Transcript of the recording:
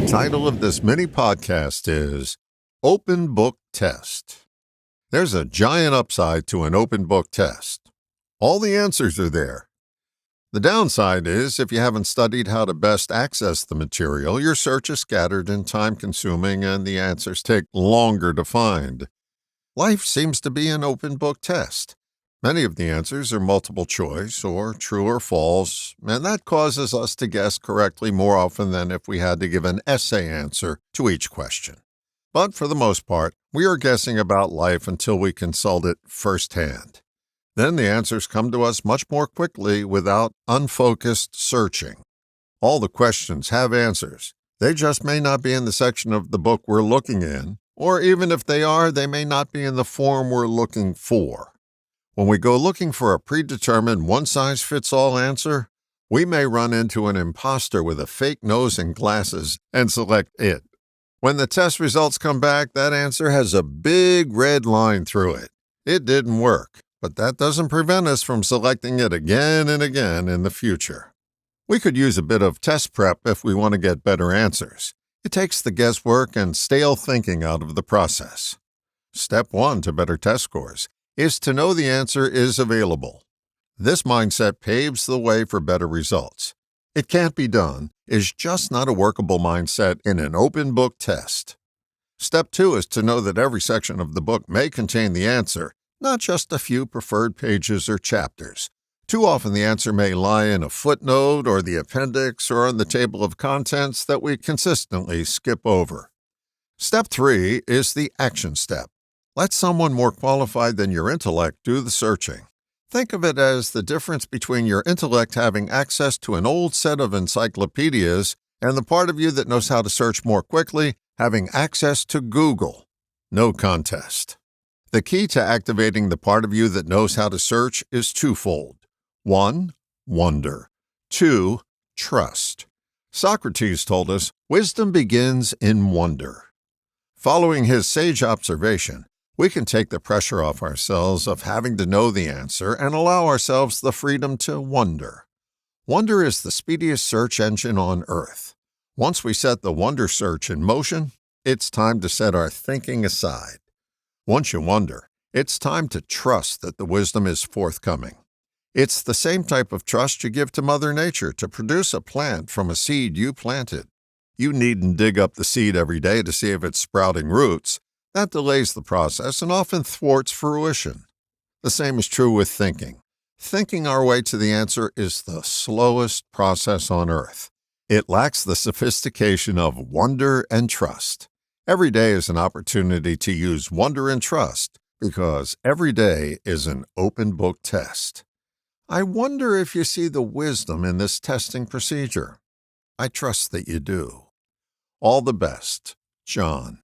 The title of this mini podcast is Open Book Test. There's a giant upside to an open book test. All the answers are there. The downside is, if you haven't studied how to best access the material, your search is scattered and time-consuming, and the answers take longer to find. Life seems to be an open book test. Many of the answers are multiple choice or true or false, and that causes us to guess correctly more often than if we had to give an essay answer to each question. But for the most part, we are guessing about life until we consult it firsthand. Then the answers come to us much more quickly without unfocused searching. All the questions have answers. They just may not be in the section of the book we're looking in, or even if they are, they may not be in the form we're looking for. When we go looking for a predetermined one-size-fits-all answer, we may run into an imposter with a fake nose and glasses and select it. When the test results come back, that answer has a big red line through it. It didn't work, but that doesn't prevent us from selecting it again and again in the future. We could use a bit of test prep if we want to get better answers. It takes the guesswork and stale thinking out of the process. Step 1 to better test scores is to know the answer is available. This mindset paves the way for better results. It can't be done is just not a workable mindset in an open book test. Step 2 is to know that every section of the book may contain the answer, not just a few preferred pages or chapters. Too often the answer may lie in a footnote or the appendix or on the table of contents that we consistently skip over. Step 3 is the action step. Let someone more qualified than your intellect do the searching. Think of it as the difference between your intellect having access to an old set of encyclopedias and the part of you that knows how to search more quickly having access to Google. No contest. The key to activating the part of you that knows how to search is twofold. 1. Wonder. 2. Trust. Socrates told us, wisdom begins in wonder. Following his sage observation, we can take the pressure off ourselves of having to know the answer and allow ourselves the freedom to wonder. Wonder is the speediest search engine on Earth. Once we set the wonder search in motion, it's time to set our thinking aside. Once you wonder, it's time to trust that the wisdom is forthcoming. It's the same type of trust you give to Mother Nature to produce a plant from a seed you planted. You needn't dig up the seed every day to see if it's sprouting roots. That delays the process and often thwarts fruition. The same is true with thinking. Thinking our way to the answer is the slowest process on Earth. It lacks the sophistication of wonder and trust. Every day is an opportunity to use wonder and trust because every day is an open book test. I wonder if you see the wisdom in this testing procedure. I trust that you do. All the best, John.